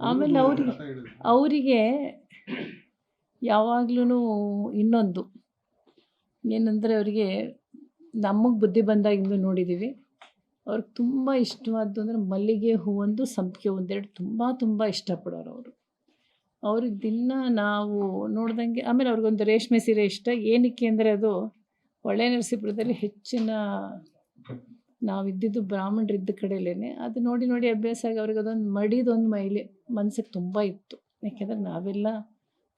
ಆಮೇಲೆ ಅವರಿಗೆ ಯಾವಾಗ್ಲೂ ಇನ್ನೊಂದು ಏನಂದರೆ, ಅವರಿಗೆ ನಮಗೆ ಬುದ್ಧಿ ಬಂದಾಗಿಂದ ನೋಡಿದ್ದೀವಿ, ಅವ್ರಿಗೆ ತುಂಬ ಇಷ್ಟವಾದ್ದು ಅಂದರೆ ಮಲ್ಲಿಗೆ ಹೂವೊಂದು, ಸಂಪಿಗೆ ಒಂದೆರಡು ತುಂಬ ಇಷ್ಟಪಡೋರು ಅವರು. ಅವ್ರಿಗೆ ದಿನ ನಾವು ನೋಡ್ದಂಗೆ. ಆಮೇಲೆ ಅವ್ರಿಗೊಂದು ರೇಷ್ಮೆ ಸೀರೆ ಇಷ್ಟ. ಏನಕ್ಕೆ ಅಂದರೆ, ಅದು ಹೊಳೆನರಸೀಪುರದಲ್ಲಿ ಹೆಚ್ಚಿನ ನಾವಿದ್ದಿದ್ದು ಬ್ರಾಹ್ಮಣರಿದ್ದ ಕಡೆಯಲ್ಲೇ ಅದು ನೋಡಿ ಅಭ್ಯಾಸ ಆಗಿ ಅವ್ರಿಗೆ ಅದೊಂದು ಮಡಿದೊಂದು ಮನಸ್ಸಿಗೆ ತುಂಬ ಇತ್ತು. ಯಾಕೆಂದರೆ ನಾವೆಲ್ಲ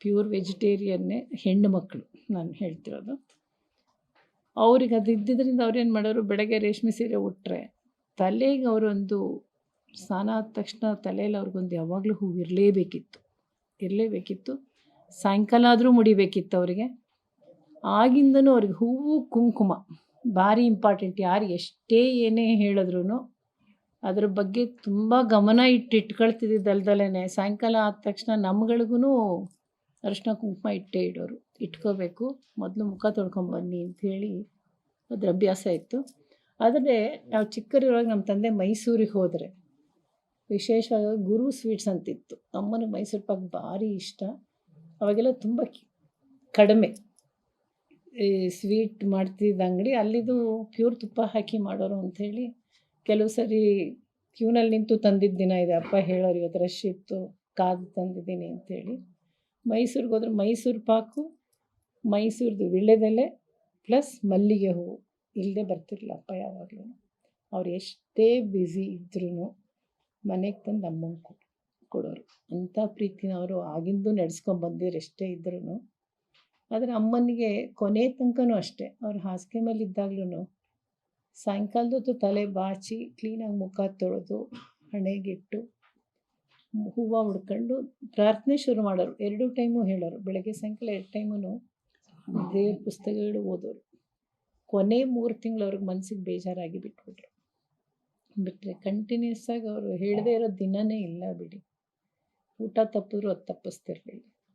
ಪ್ಯೂರ್ ವೆಜಿಟೇರಿಯನ್ನೇ, ಹೆಣ್ಣು ಮಕ್ಕಳು ನಾನು ಹೇಳ್ತಿರೋದು. ಅವ್ರಿಗೆ ಅದು ಇದ್ದಿದ್ದರಿಂದ ಅವ್ರೇನು ಮಾಡೋರು, ಬೆಳಗ್ಗೆ ರೇಷ್ಮೆ ಸೀರೆ ಉಟ್ಟರೆ ತಲೆಗೆ ಅವರೊಂದು ಸ್ನಾನ ಆದ ತಕ್ಷಣ ತಲೆಯಲ್ಲಿ ಅವ್ರಿಗೊಂದು ಯಾವಾಗಲೂ ಹೂವು ಇರಲೇಬೇಕಿತ್ತು. ಸಾಯಂಕಾಲ ಆದರೂ ಮುಡಿಬೇಕಿತ್ತು ಅವರಿಗೆ. ಆಗಿಂದನೂ ಅವ್ರಿಗೆ ಹೂವು ಕುಂಕುಮ ಭಾರಿ ಇಂಪಾರ್ಟೆಂಟ್. ಯಾರು ಎಷ್ಟೇ ಏನೇ ಹೇಳಿದ್ರು ಅದ್ರ ಬಗ್ಗೆ ತುಂಬ ಗಮನ ಇಟ್ಕೊಳ್ತಿದ್ದಲ್ದಲೇ ಸಾಯಂಕಾಲ ಆದ ತಕ್ಷಣ ನಮ್ಗಳಿಗೂ ಅರಿಶಿನ ಕುಂಕುಮ ಇಟ್ಕೋಬೇಕು, ಮೊದಲು ಮುಖ ತೊಳ್ಕೊಂಬನ್ನಿ ಅಂಥೇಳಿ ಅದ್ರ ಅಭ್ಯಾಸ ಇತ್ತು. ಆದರೆ ನಾವು ಚಿಕ್ಕರಿರುವಾಗ ನಮ್ಮ ತಂದೆ ಮೈಸೂರಿಗೆ ಹೋದರೆ ವಿಶೇಷವಾಗಿ ಗುರು ಸ್ವೀಟ್ಸ್ ಅಂತಿತ್ತು. ಅಮ್ಮನಿಗೆ ಮೈಸೂರು ಪಾಕ್ ಭಾರಿ ಇಷ್ಟ. ಅವಾಗೆಲ್ಲ ತುಂಬ ಕಡಿಮೆ ಈ ಸ್ವೀಟ್ ಮಾಡ್ತಿದ್ದ ಅಂಗಡಿ, ಅಲ್ಲಿದು ಪ್ಯೂರ್ ತುಪ್ಪ ಹಾಕಿ ಮಾಡೋರು ಅಂಥೇಳಿ ಕೆಲವು ಸರಿ ಕ್ಯೂನಲ್ಲಿ ನಿಂತು ತಂದಿದ್ದ ದಿನ ಇದೆ. ಅಪ್ಪ ಹೇಳೋರು, ಇವತ್ತು ರಶ್ ಇತ್ತು, ಕಾದು ತಂದಿದ್ದೀನಿ ಅಂಥೇಳಿ. ಮೈಸೂರಿಗೆ ಹೋದ್ರೆ ಮೈಸೂರು ಪಾಕು, ಮೈಸೂರದು ವೀಳ್ಯದೆಲೆ ಪ್ಲಸ್ ಮಲ್ಲಿಗೆ ಹೂವು ಇಲ್ಲದೆ ಬರ್ತಿರಲಿಲ್ಲ ಅಪ್ಪ ಯಾವಾಗಲೂ. ಅವ್ರು ಎಷ್ಟೇ ಬ್ಯುಸಿ ಇದ್ರೂ ಮನೆಗೆ ತಂದು ಅಮ್ಮಂಗೆ ಕೊಡೋರು. ಅಂಥ ಪ್ರೀತಿನ ಅವರು ಆಗಿಂದು ನಡೆಸ್ಕೊಂಬಂದಿರು ಎಷ್ಟೇ ಇದ್ರೂ. ಆದರೆ ಅಮ್ಮನಿಗೆ ಕೊನೆ ತನಕನೂ ಅಷ್ಟೇ, ಅವ್ರು ಹಾಸಿಗೆ ಮೇಲೆ ಇದ್ದಾಗ್ಲೂ ಸಾಯಂಕಾಲದ ಹೊತ್ತು ತಲೆ ಬಾಚಿ ಕ್ಲೀನಾಗಿ ಮುಖ ತೊಳೆದು ಹಣೆಗಿಟ್ಟು ಹೂವು ಹುಡ್ಕೊಂಡು ಪ್ರಾರ್ಥನೆ ಶುರು ಮಾಡೋರು. 2 ಟೈಮು ಹೇಳೋರು, ಬೆಳಗ್ಗೆ ಸಾಯಂಕಾಲ 2 ಟೈಮೂ ದೇವ್ರ ಪುಸ್ತಕಗಳು ಓದೋರು. ಕೊನೆ 3 ತಿಂಗಳು ಅವ್ರಿಗೆ ಮನಸ್ಸಿಗೆ ಬೇಜಾರಾಗಿ ಬಿಟ್ಟರೆ ಕಂಟಿನ್ಯೂಸ್ ಆಗಿ ಅವರು ಹೇಳದೇ ಇರೋ ದಿನವೇ ಇಲ್ಲ ಬಿಡಿ. ಊಟ ತಪ್ಪಿದ್ರು ಅದು ತಪ್ಪಿಸ್ತಿರ್ಲಿಲ್ಲ.